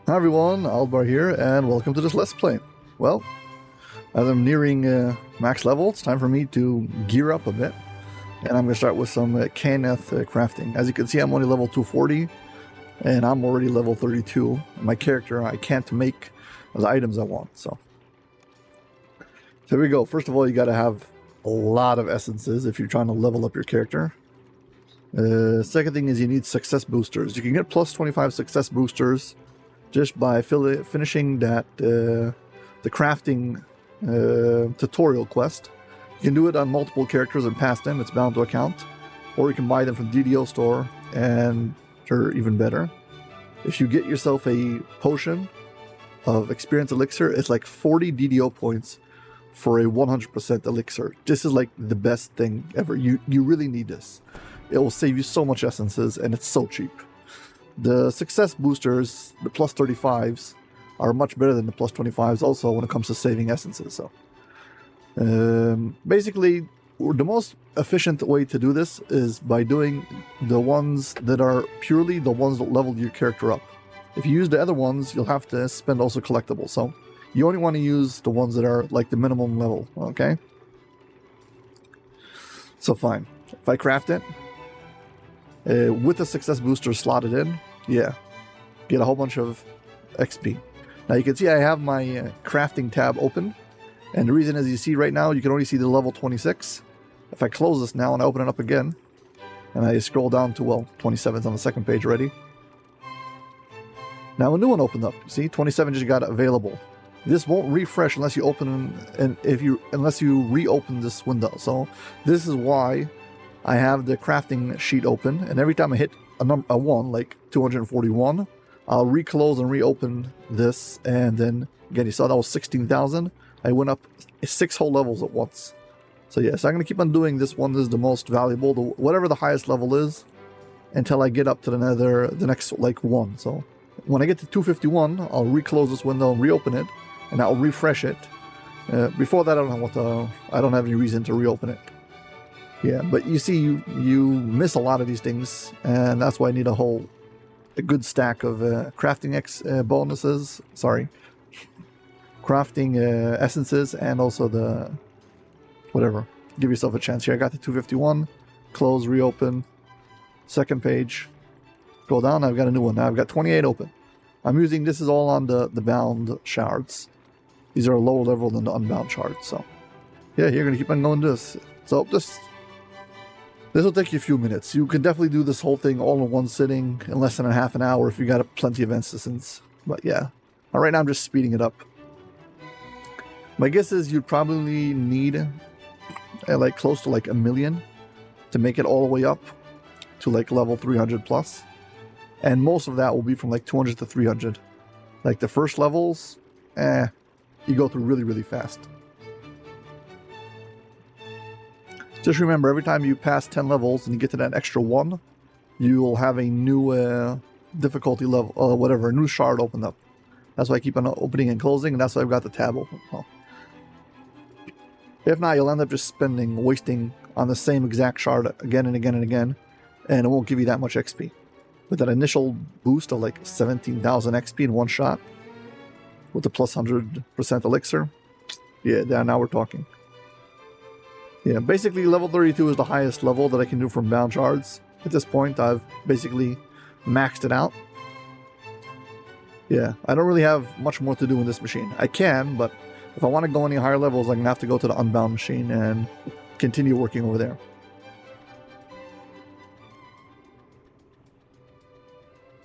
Hi everyone, Aldbar here, and welcome to this Let's Play. Well, as I'm nearing max level, it's time for me to gear up a bit. And I'm going to start with some KNF crafting. As you can see, I'm only level 240, and I'm already level 32. My character, I can't make the items I want, so here we go. First of all, you got to have a lot of essences if you're trying to level up your character. Second thing is you need success boosters. You can get plus 25 success boosters just by finishing that the crafting tutorial quest. You can do it on multiple characters and pass them, it's bound to account. Or you can buy them from DDO store, and they're even better. If you get yourself a potion of experience elixir, it's like 40 DDO points for a 100% elixir. This is like the best thing ever. You really need this. It will save you so much essences, and it's so cheap. The success boosters, the plus 35s, are much better than the plus 25s also when it comes to saving essences. So basically, the most efficient way to do this is by doing the ones that are purely the ones that level your character up. If you use the other ones, you'll have to spend also collectibles. So you only want to use the ones that are like the minimum level, okay? So fine. If I craft it, with the success booster slotted in, yeah, get a whole bunch of XP. Now you can see I have my crafting tab open, and the reason is you see right now you can only see the level 26. If I close this now and I open it up again, and I scroll down to, well, 27's on the second page already. Now a new one opened up. See, 27 just got available. This won't refresh unless you open unless you reopen this window. So this is why I have the crafting sheet open, and every time I hit a 1, like 241, I'll reclose and reopen this, and then again, you saw that was 16,000. I went up 6 whole levels at once. So yes, I'm going to keep on doing this one. This is the most valuable, whatever the highest level is, until I get up to the next like 1. So when I get to 251, I'll reclose this window and reopen it, and I'll refresh it. Before that, I don't have any reason to reopen it. Yeah, but you see, you miss a lot of these things, and that's why I need a good stack of crafting bonuses. Sorry, crafting essences, and also the whatever. Give yourself a chance here. I got the 251. Close, reopen. Second page. Go down. I've got a new one now. I've got 28 open. I'm using this is all on the bound shards. These are lower level than the unbound shards. So yeah, you're gonna keep on going to this. So this will take you a few minutes. You can definitely do this whole thing all in one sitting in less than a half an hour if you got plenty of instances. But yeah, right now I'm just speeding it up. My guess is you'd probably need like close to like 1 million to make it all the way up to like level 300 plus. And most of that will be from like 200 to 300. Like the first levels, you go through really, really fast. Just remember, every time you pass 10 levels and you get to that extra 1, you will have a new difficulty level, a new shard open up. That's why I keep on opening and closing, and that's why I've got the tab open. Well, if not, you'll end up just wasting on the same exact shard again and again and again, and it won't give you that much XP. With that initial boost of like 17,000 XP in one shot, with the plus 100% elixir, yeah, now we're talking. Yeah, basically level 32 is the highest level that I can do from bound shards. At this point, I've basically maxed it out. Yeah, I don't really have much more to do in this machine. I can, but if I want to go any higher levels, I'm going to have to go to the unbound machine and continue working over there.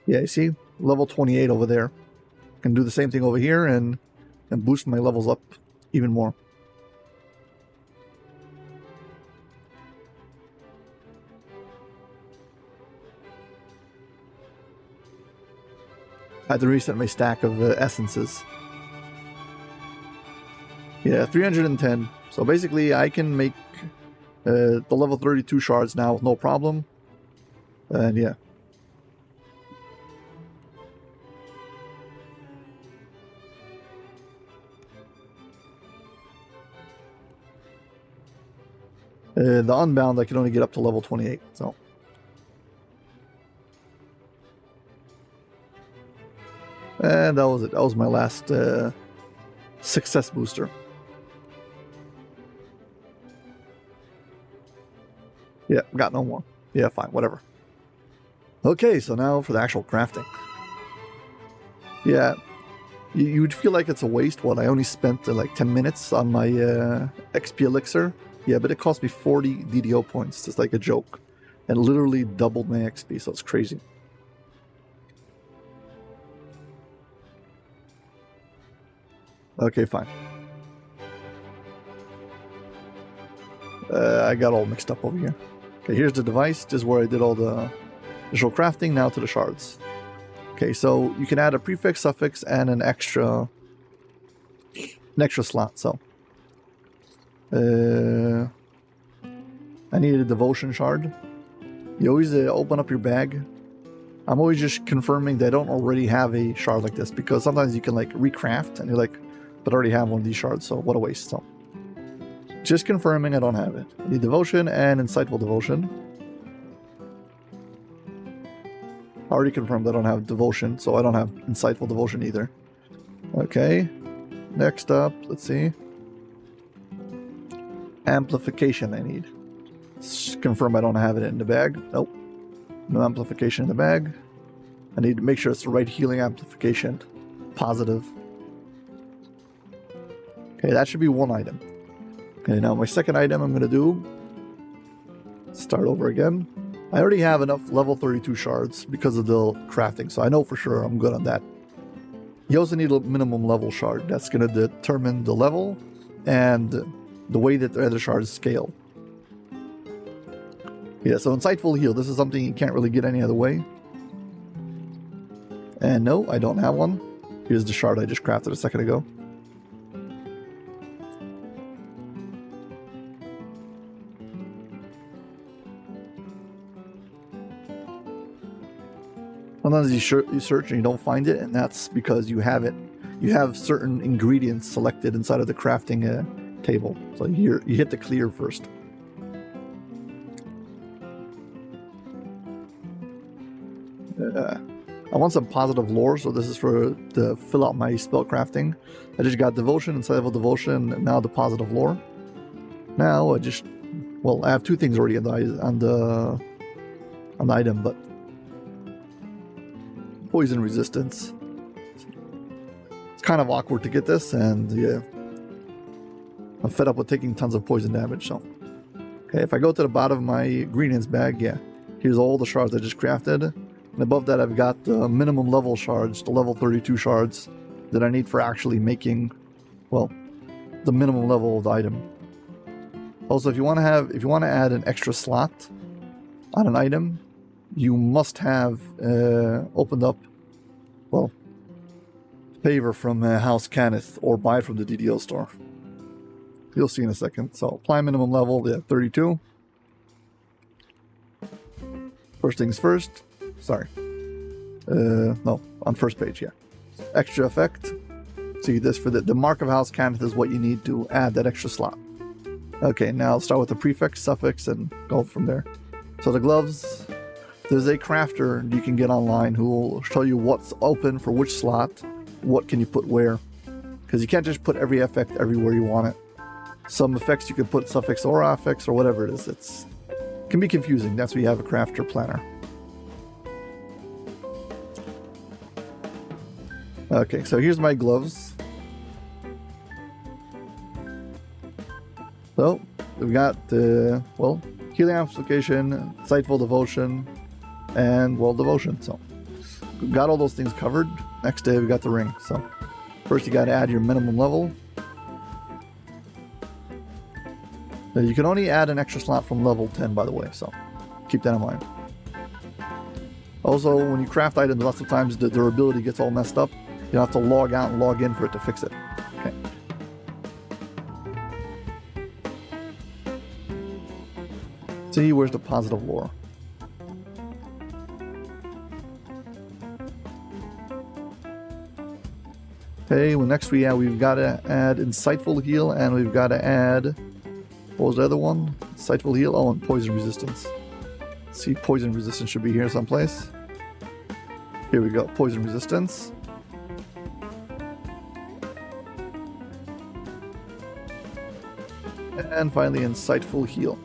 Yeah, you see? Level 28 over there. I can do the same thing over here and boost my levels up even more. I had to reset my stack of essences. Yeah, 310. So basically, I can make the level 32 shards now with no problem. And yeah. The unbound, I can only get up to level 28. So And that was it. That was my last success booster. Yeah, got no more. Yeah, fine, whatever. Okay, so now for the actual crafting. Yeah, you would feel like it's a waste. What, I only spent like 10 minutes on my XP elixir. Yeah, but it cost me 40 DDO points. It's like a joke. And literally doubled my XP, so it's crazy. Okay, fine. I got all mixed up over here. Okay, here's the device. This is where I did all the visual crafting. Now to the shards. Okay, so you can add a prefix, suffix, and an extra slot. So I need a devotion shard. You always open up your bag. I'm always just confirming that I don't already have a shard like this, because sometimes you can like recraft and you're like, but I already have one of these shards, so what a waste. So just confirming I don't have it. I need devotion and insightful devotion. I already confirmed I don't have devotion, so I don't have insightful devotion either. Okay, next up, let's see. Amplification I need. Let's confirm I don't have it in the bag. Nope. No amplification in the bag. I need to make sure it's the right healing amplification. Positive. Okay, that should be one item. Okay, now my second item I'm going to do... Start over again. I already have enough level 32 shards because of the crafting, so I know for sure I'm good on that. You also need a minimum level shard. That's going to determine the level and the way that the other shards scale. Yeah, so insightful heal. This is something you can't really get any other way. And no, I don't have one. Here's the shard I just crafted a second ago. Sometimes you search and you don't find it, and that's because you have it. You have certain ingredients selected inside of the crafting table. So you hit the clear first. I want some positive lore, so this is to fill out my spell crafting. I just got devotion, insightful devotion, and now the positive lore. Now I have two things already on the item, but poison resistance. It's kind of awkward to get this, and yeah, I'm fed up with taking tons of poison damage. So, okay, if I go to the bottom of my ingredients bag, yeah, here's all the shards I just crafted. And above that, I've got the minimum level shards, the level 32 shards that I need for actually making, well, the minimum level of the item. Also, if you want to add an extra slot on an item, you must have opened up, well, favor from House Cannith or buy it from the DDO store. You'll see in a second. So apply minimum level, yeah, 32. First things first. Sorry. No, on first page, yeah. Extra effect. See this for the mark of House Cannith is what you need to add that extra slot. Okay, now I'll start with the prefix, suffix, and go from there. So the gloves, there's a crafter you can get online who will show you what's open for which slot, what can you put where. Because you can't just put every effect everywhere you want it. Some effects you can put suffix or affix or whatever it is. It can be confusing. That's why you have a crafter planner. Okay, so here's my gloves. So, we've got, healing amplification, insightful devotion, and, devotion. So, we've got all those things covered. Next day, we got the ring. So, first you got to add your minimum level. Now, you can only add an extra slot from level 10, by the way, so keep that in mind. Also, when you craft items, lots of times the durability gets all messed up. You'll have to log out and log in for it to fix it. Okay. See, where's the positive lore? Okay, well next we've got to add insightful heal, and we've got to add, what was the other one? Insightful heal, and poison resistance. See, poison resistance should be here someplace. Here we go, poison resistance. And finally, Insightful Heal.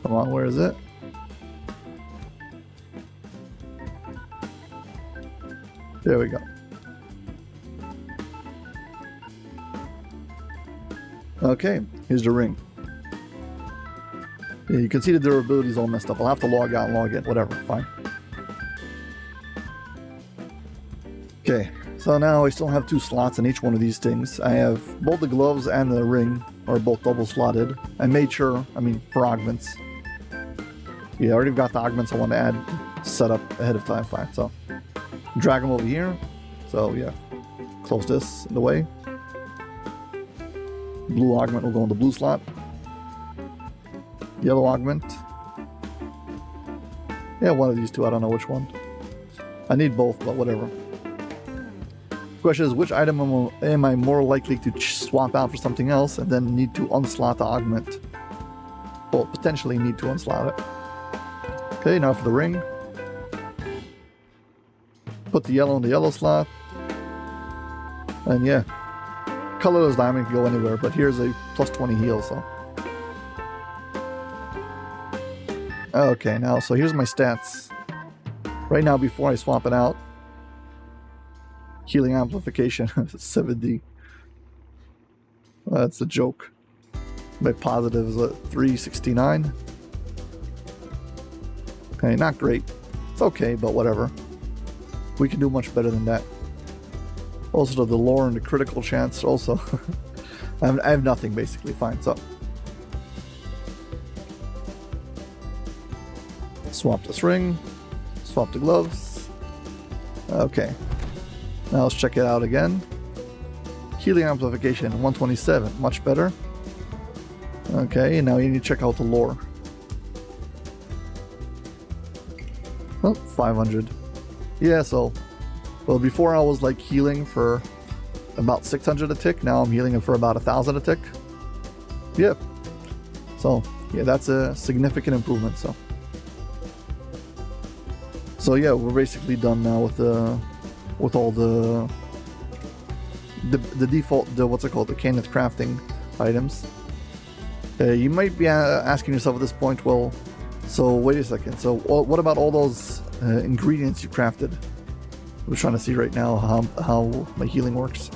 Come on, where is it? There we go. Okay, here's the ring. Yeah, you can see the durability is all messed up. I'll have to log out and log in. Whatever, fine. Okay, so now I still have 2 slots in each one of these things. I have both the gloves and the ring are both double slotted. I made sure, for augments. Yeah, I already got the augments I want to add set up ahead of time. Fine, so drag them over here. So yeah, close this in the way. Blue augment will go in the blue slot. Yellow augment. Yeah, one of these two. I don't know which one. I need both, but whatever. Question is, which item am I more likely to swap out for something else and then need to unslot the augment? Well, potentially need to unslot it. Okay, now for the ring. Put the yellow in the yellow slot. And yeah. Colorless diamond can go anywhere, but here's a plus 20 heal, so. Okay, now, so here's my stats. Right now, before I swap it out, healing amplification, 70. That's a joke. My positive is at 369. Okay, not great. It's okay, but whatever. We can do much better than that. Also, the lore and the critical chance also. I have nothing, basically. Fine, so. Swap this ring. Swap the gloves. Okay. Now let's check it out again. Healing amplification, 127. Much better. Okay, now you need to check out the lore. Oh, 500. Yeah, so... Well, before I was like healing for about 600 a tick. Now I'm healing it for about 1,000 a tick. Yep. So, yeah, that's a significant improvement, so. So yeah, we're basically done now with all the default, what's it called, the Kenneth crafting items. You might be asking yourself at this point, well, so wait a second, so what about all those ingredients you crafted? We're trying to see right now how my healing works.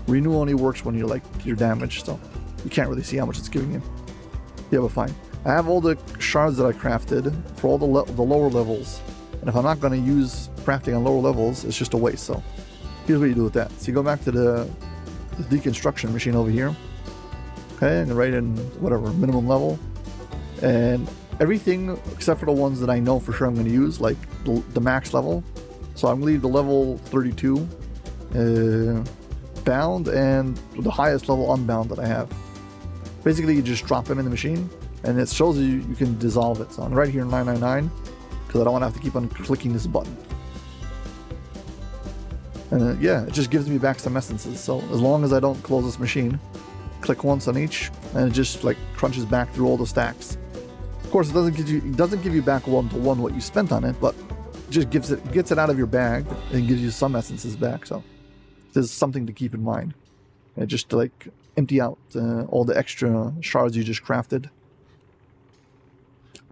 Renew only works when you're damaged, so you can't really see how much it's giving you. Yeah, but fine. I have all the shards that I crafted for all the lower levels, and if I'm not going to use crafting on lower levels, it's just a waste. So here's what you do with that. So you go back to the deconstruction machine over here, okay, and write in whatever minimum level, and everything except for the ones that I know for sure I'm going to use, like the max level. So I'm going to leave the level 32 bound and the highest level unbound that I have. Basically, you just drop them in the machine and it shows you can dissolve it. So I'm right here in 999 because I don't want to have to keep on clicking this button. And yeah, it just gives me back some essences. So as long as I don't close this machine, click once on each and it just like crunches back through all the stacks. Of course, it doesn't give you back one-to-one what you spent on it, but just gets it out of your bag and gives you some essences back. So there's something to keep in mind, and just to like empty out all the extra shards you just crafted.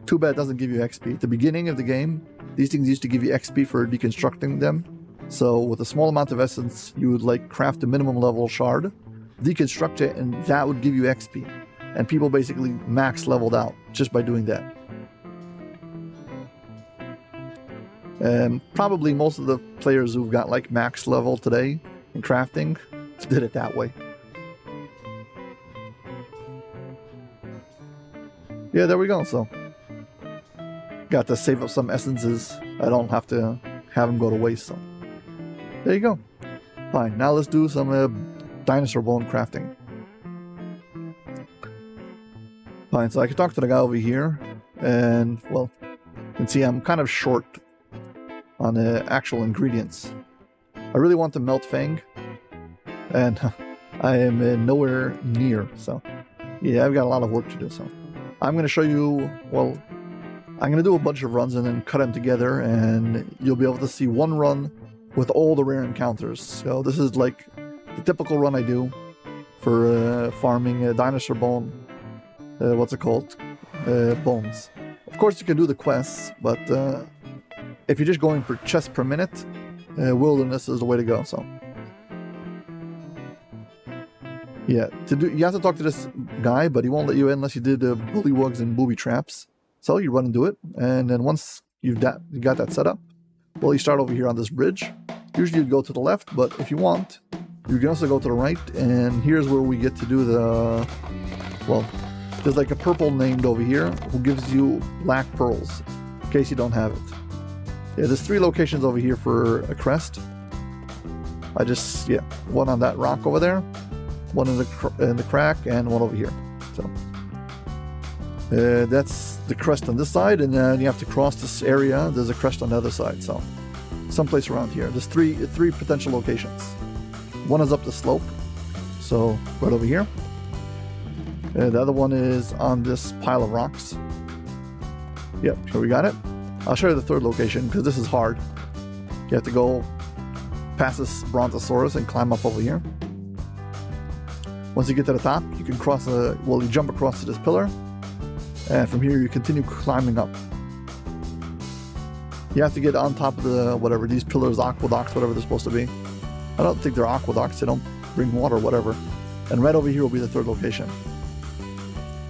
Too bad it doesn't give you XP. At the beginning of the game, these things used to give you XP for deconstructing them. So with a small amount of essence, you would like craft a minimum level shard, deconstruct it, and that would give you XP. And people basically max leveled out just by doing that. And probably most of the players who've got like max level today in crafting did it that way. Yeah, there we go. So got to save up some essences. I don't have to have them go to waste. So there you go. Fine. Now let's do some dinosaur bone crafting. Fine. So I can talk to the guy over here, and well, you can see I'm kind of short on the actual ingredients. I really want to melt Fang, and I am nowhere near, so yeah, I've got a lot of work to do. So I'm going to show you, well, I'm going to do a bunch of runs and then cut them together, and you'll be able to see one run with all the rare encounters. So this is like the typical run I do. for farming dinosaur bone. What's it called? Bones. Of course, you can do the quests, but if you're just going per chest per minute, wilderness is the way to go. So, yeah, you have to talk to this guy, but he won't let you in unless you did bullywugs and booby traps. So you run and do it, and then once you got that set up, well, you start over here on this bridge. Usually you'd go to the left, but if you want, you can also go to the right, and here's where we get to do the, well, there's like a purple named over here who gives you black pearls, in case you don't have it. Yeah, there's 3 locations over here for a crest. One on that rock over there, one in the crack, and one over here. So that's the crest on this side, and then you have to cross this area. There's a crest on the other side, so someplace around here. There's three potential locations. One is up the slope, so right over here. The other one is on this pile of rocks. Yep, here we got it. I'll show you the third location because this is hard. You have to go past this brontosaurus and climb up over here. Once you get to the top, you can cross you jump across to this pillar, and from here you continue climbing up. You have to get on top of these pillars, aqueducts, whatever they're supposed to be. I don't think they're aqueducts, they don't bring water or whatever. And right over here will be the third location.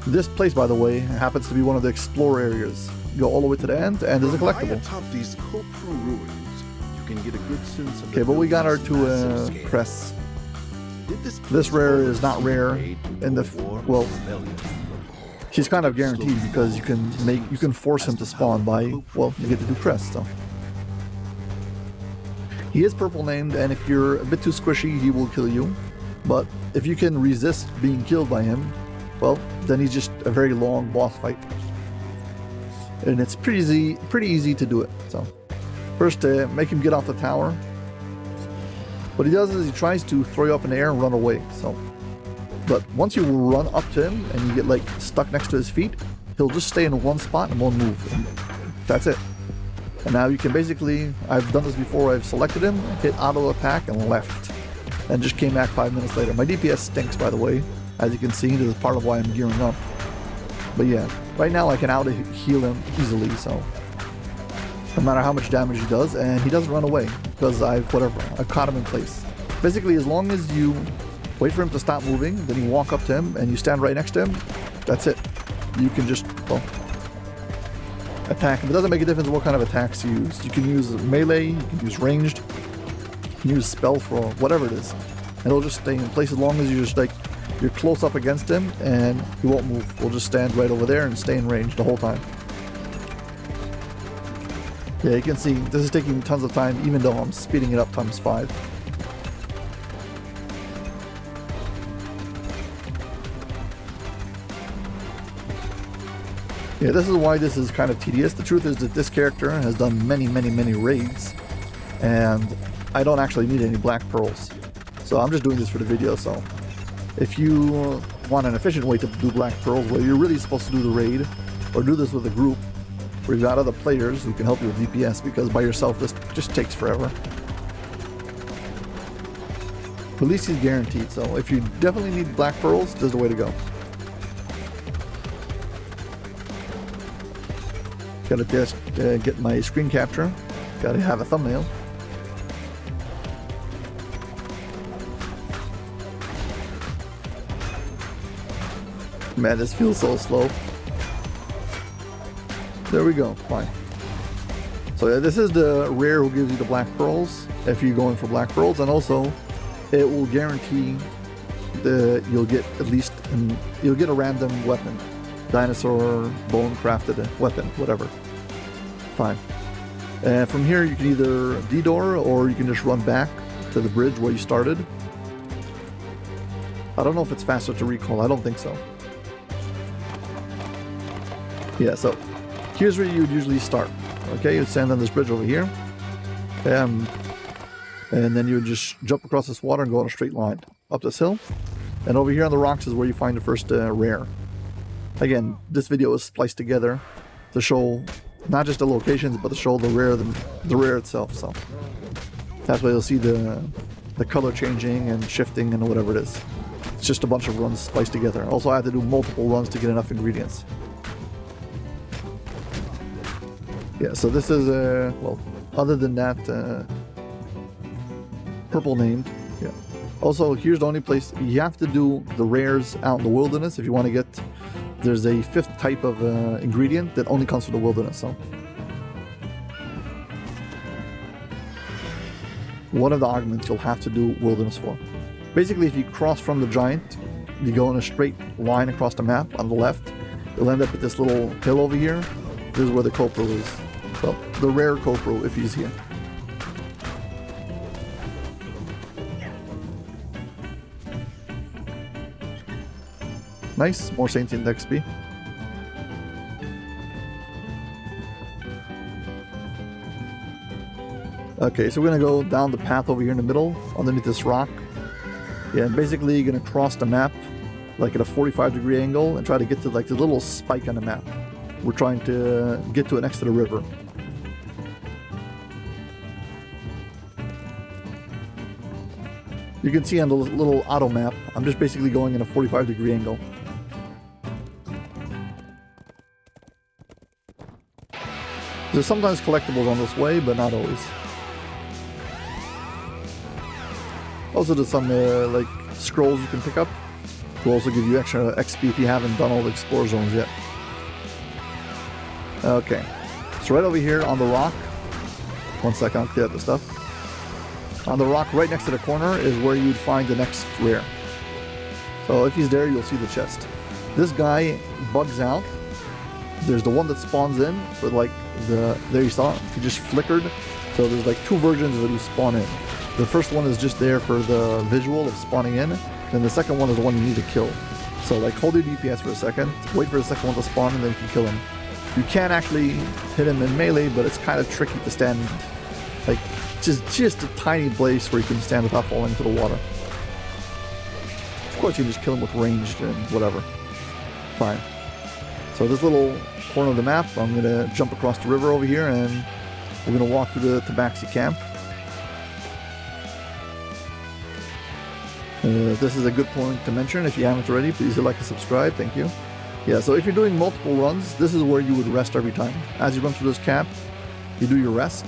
This place, by the way, happens to be one of the explorer areas. You go all the way to the end, and there's a collectible. Atop these ruins, you can get a good sense of. Okay, but we got our 2 crests. This rare is not rare in the he's kind of guaranteed because you can force him to spawn by, well, you get to do crests. So he is purple named, and if you're a bit too squishy, he will kill you. But if you can resist being killed by him, well, then he's just a very long boss fight, and it's pretty easy to do it. So first, make him get off the tower. What he does is he tries to throw you up in the air and run away. So, but once you run up to him and you get like stuck next to his feet, he'll just stay in one spot and won't move. And that's it. And now you can basically, I've done this before, I've selected him, hit auto attack and left, and just came back 5 minutes later. My DPS stinks, by the way. As you can see, this is part of why I'm gearing up. But yeah, right now I can out-heal him easily, so no matter how much damage he does, and he doesn't run away because I've caught him in place. Basically, as long as you wait for him to stop moving, then you walk up to him and you stand right next to him, that's it. You can just, well, attack him. It doesn't make a difference what kind of attacks you use. You can use melee, you can use ranged, you can use spell for whatever it is. And it'll just stay in place as long as you just you're close up against him and he won't move. We'll just stand right over there and stay in range the whole time. Yeah, you can see this is taking tons of time even though I'm speeding it up times 5. Yeah, this is why this is kind of tedious. The truth is that this character has done many raids, and I don't actually need any black pearls. So I'm just doing this for the video, so if you want an efficient way to do black pearls where you're really supposed to do the raid, or do this with a group, where you've got other players who can help you with DPS, because by yourself this just takes forever. At least he's guaranteed, so if you definitely need black pearls, this is the way to go. Gotta just get my screen capture. Gotta have a thumbnail. Man, this feels so slow. There we go, fine. So this is the rare who gives you the black pearls, if you're going for black pearls, and also it will guarantee that you'll get you'll get a random weapon. Dinosaur, bone crafted weapon, whatever. Fine. And from here you can either DDO or you can just run back to the bridge where you started. I don't know if it's faster to recall, I don't think so. Yeah, so here's where you would usually start. Okay, you'd stand on this bridge over here. And then you would just jump across this water and go on a straight line up this hill. And over here on the rocks is where you find the first rare. Again, this video is spliced together to show not just the locations, but to show the rare itself. So that's why you'll see the color changing and shifting and whatever it is. It's just a bunch of runs spliced together. Also, I had to do multiple runs to get enough ingredients. Yeah, so this is, well, other than that, purple named. Yeah. Also, here's the only place you have to do the rares out in the wilderness if you want to get. There's a 5th type of ingredient that only comes from the wilderness. So one of the augments you'll have to do wilderness for. Basically, if you cross from the giant, you go in a straight line across the map on the left. You'll end up at this little hill over here. This is where the Copro is. Well, the rare Copro if he's here. Nice, more Sentient XP. Okay, so we're gonna go down the path over here in the middle, underneath this rock. Yeah, and basically you're gonna cross the map like at a 45-degree angle and try to get to like the little spike on the map. We're trying to get to it next to the river. You can see on the little auto map, I'm just basically going in a 45-degree angle. There's sometimes collectibles on this way, but not always. Also, there's some like scrolls you can pick up. Will also give you extra XP if you haven't done all the explore zones yet. Okay, so right over here on the rock. One second, I'll clear out the stuff. On the rock right next to the corner is where you'd find the next rare. So if he's there, you'll see the chest. This guy bugs out. There's the one that spawns in, but like there you saw it, he just flickered. So there's like 2 versions of it who spawn in. The first one is just there for the visual of spawning in, and the second one is the one you need to kill. So like hold your DPS for a second, wait for the second one to spawn, and then you can kill him. You can actually hit him in melee, but it's kind of tricky to stand, like just a tiny place where you can stand without falling into the water. Of course you can just kill him with ranged and whatever. Fine. So this little corner of the map, I'm going to jump across the river over here and we're going to walk through the Tabaxi camp. This is a good point to mention. If you haven't already, please hit like and subscribe. Thank you. Yeah, so if you're doing multiple runs, this is where you would rest every time. As you run through this camp, you do your rest.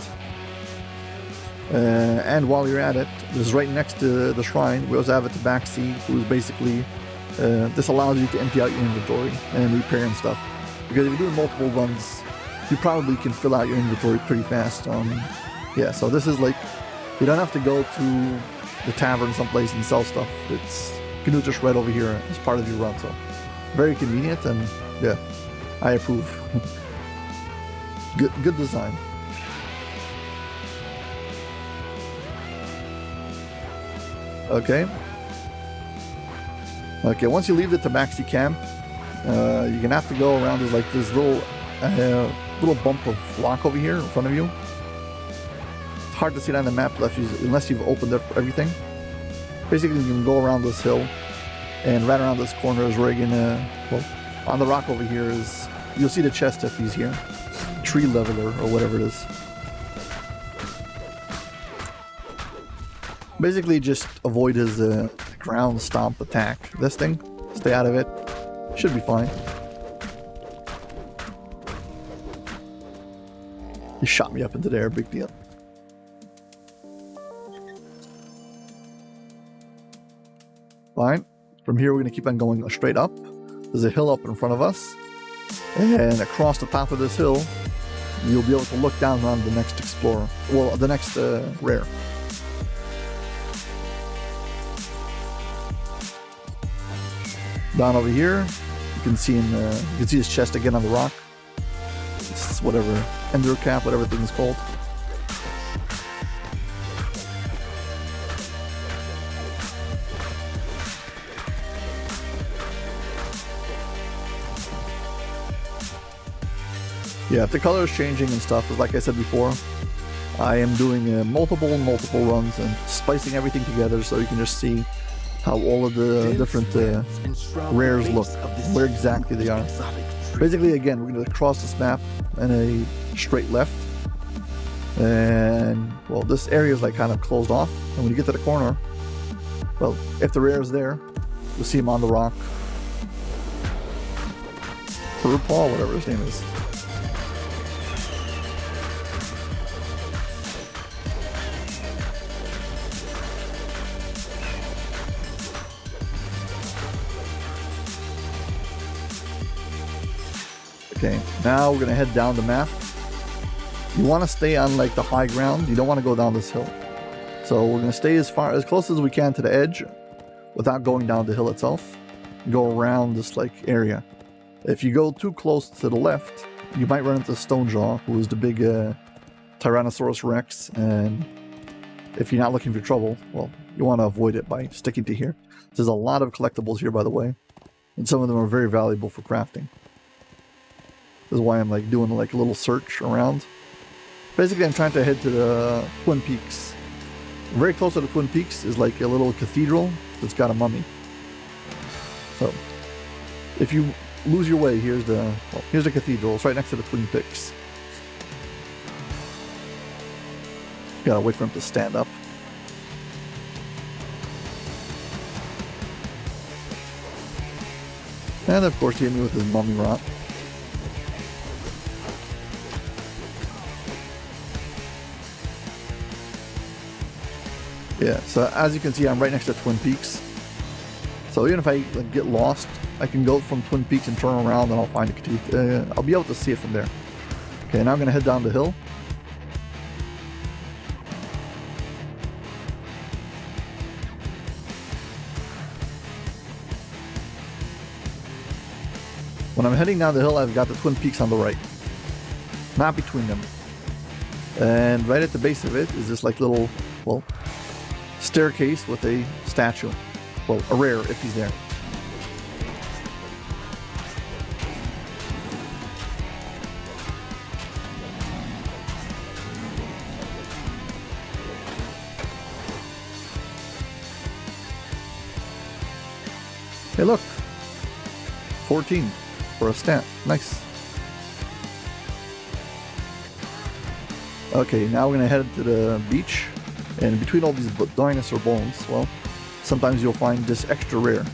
And while you're at it, this is right next to the shrine. We also have a Tabaxi, who is basically... this allows you to empty out your inventory and repair and stuff. Because if you're doing multiple runs, you probably can fill out your inventory pretty fast. Yeah, so this is like... You don't have to go to the tavern someplace and sell stuff. You can do it just right over here as part of your run. So very convenient, and yeah, I approve. Good design. Okay, once you leave the Tabaxi camp, you're gonna have to go around. There's like this little bump of rock over here in front of you. It's hard to see that on the map unless you've opened up everything. Basically, you can go around this hill, and right around this corner is where you're gonna, well, on the rock over here is, you'll see the chest if he's here. Tree leveler, or whatever it is. Basically, just avoid his ground stomp attack. This thing, stay out of it. Should be fine. He shot me up into the air, big deal. Fine. From here, we're going to keep on going straight up. There's a hill up in front of us. And across the top of this hill, you'll be able to look down on the next explorer. Well, the next rare. Down over here, you can see his chest again on the rock. It's whatever, ender cap, whatever thing is called. Yeah, if the color is changing and stuff, like I said before, I am doing multiple runs and splicing everything together so you can just see how all of the different rares look, where exactly they are. Basically, again, we're going to cross this map in a straight left. And, well, this area is like kind of closed off. And when you get to the corner, well, if the rare is there, You'll see him on the rock. Paul, whatever his name is. Okay, now we're gonna head down the map. You want to stay on like the high ground. You don't want to go down this hill. So we're gonna stay as close as we can to the edge, without going down the hill itself. Go around this like area. If you go too close to the left, you might run into Stonejaw, who is the big Tyrannosaurus Rex. And if you're not looking for trouble, well, you want to avoid it by sticking to here. There's a lot of collectibles here, by the way, and some of them are very valuable for crafting. This is why I'm like doing like a little search around. Basically, I'm trying to head to the Twin Peaks. Very close to the Twin Peaks is like a little cathedral that's got a mummy. So, if you lose your way, here's the cathedral. It's right next to the Twin Peaks. Gotta wait for him to stand up. And of course, he hit me with his mummy rot. Yeah, so as you can see, I'm right next to Twin Peaks. So even if I get lost, I can go from Twin Peaks and turn around and I'll find a cathedral. I'll be able to see it from there. Okay, now I'm going to head down the hill. When I'm heading down the hill, I've got the Twin Peaks on the right. Not between them. And right at the base of it is this like little, well, staircase with a statue. Well, a rare if he's there. Hey, look. 14 for a stat. Nice. Okay, now we're going to head to the beach. And between all these dinosaur bones, well, sometimes you'll find this extra rare.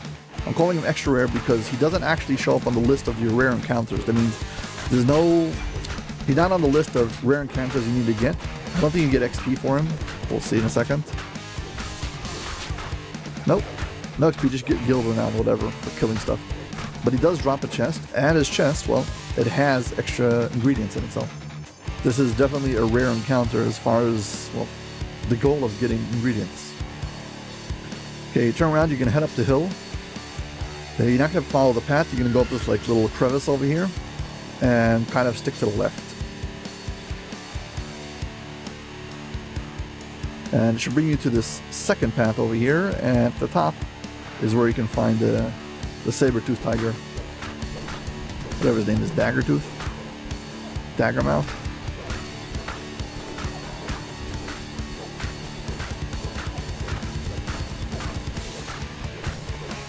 I'm calling him extra rare because he doesn't actually show up on the list of your rare encounters. That means he's not on the list of rare encounters you need to get. I don't think you get XP for him. We'll see in a second. Nope. No XP, just get gil renown, whatever, for killing stuff. But he does drop a chest, and his chest, well, it has extra ingredients in itself. This is definitely a rare encounter as far as, well, the goal of getting ingredients. Okay, you turn around, you're gonna head up the hill. You're not gonna follow the path, you're gonna go up this like little crevice over here and kind of stick to the left. And it should bring you to this second path over here, and at the top is where you can find the saber-toothed tiger. Whatever his name is, Daggertooth? Daggermouth?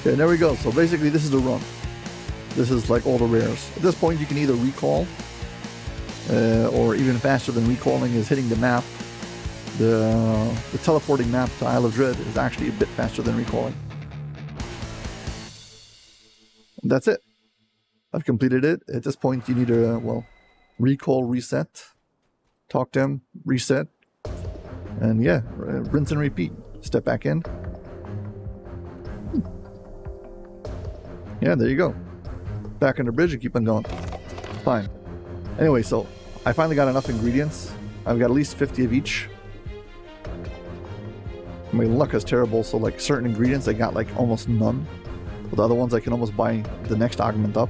Okay, there we go. So basically this is the run. This is like all the rares. At this point you can either recall, or even faster than recalling is hitting the map. The teleporting map to Isle of Dread is actually a bit faster than recalling. And that's it. I've completed it. At this point you need to, well, recall, reset, talk to him, reset, and yeah, rinse and repeat. Step back in. Yeah, there you go. Back on the bridge and keep on going. Fine. Anyway, so I finally got enough ingredients. I've got at least 50 of each. My luck is terrible, so like certain ingredients I got like almost none. But the other ones I can almost buy the next augment up.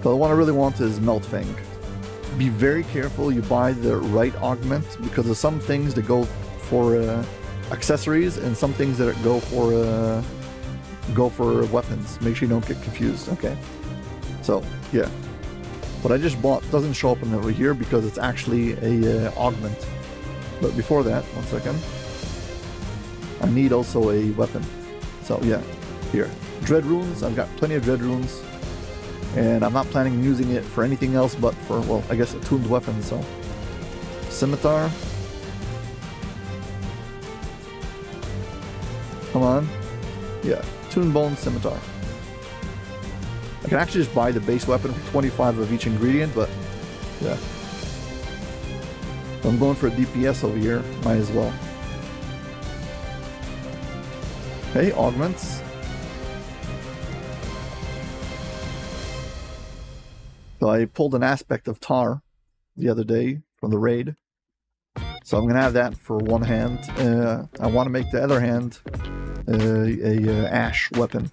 But the one I really want is Meltfang. Be very careful you buy the right augment, because there's some things that go for accessories and some things that go for weapons. Make sure you don't get confused. Okay. So yeah, what I just bought doesn't show up over here because it's actually a augment. But before that, one second, I need also a weapon. So yeah, here, Dread Runes. I've got plenty of Dread Runes, and I'm not planning on using it for anything else but for, well, I guess attuned weapons. So Scimitar. Come on. Yeah, Toon Bone Scimitar. I can actually just buy the base weapon for 25 of each ingredient, but yeah. If I'm going for a DPS over here, might as well. Okay, augments. So I pulled an aspect of Tar the other day from the raid. So I'm going to have that for one hand. I want to make the other hand a ash weapon.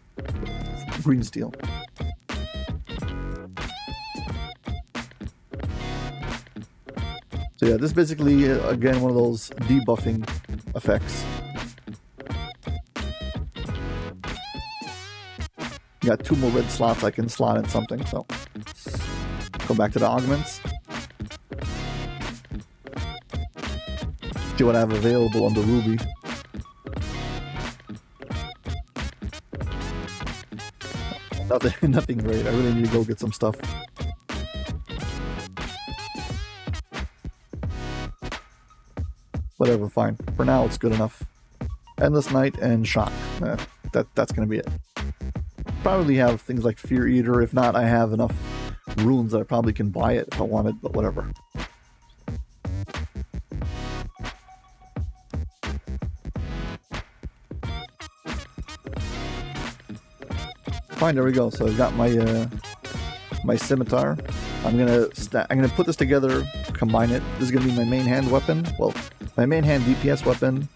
Green steel. So yeah, this is basically, again, one of those debuffing effects. Got 2 more red slots I can slot in something, so go back to the augments. See what I have available on the Ruby. Nothing great. I really need to go get some stuff. Whatever, fine. For now, it's good enough. Endless Night and Shock. That's gonna be it. Probably have things like Fear Eater. If not, I have enough runes that I probably can buy it if I wanted, but whatever. Fine, there we go. So I've got my my scimitar. I'm gonna put this together, combine it. This is gonna be my main hand weapon. Well, my main hand DPS weapon,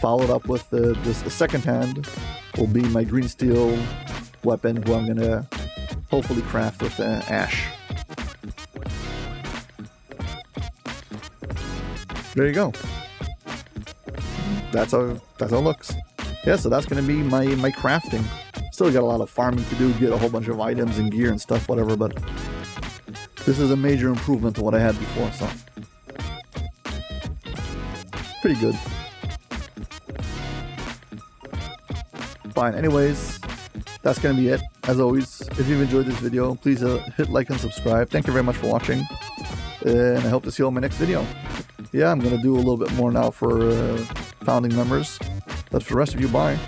followed up with the second hand will be my green steel weapon, who I'm gonna hopefully craft with ash. There you go. That's how it looks. Yeah, so that's gonna be my crafting. Still got a lot of farming to do, get a whole bunch of items and gear and stuff, whatever, but this is a major improvement to what I had before, so pretty good. Fine, anyways, that's gonna be it. As always, if you've enjoyed this video, please hit like and subscribe. Thank you very much for watching, and I hope to see you on my next video. Yeah, I'm gonna do a little bit more now for founding members, but for the rest of you, bye.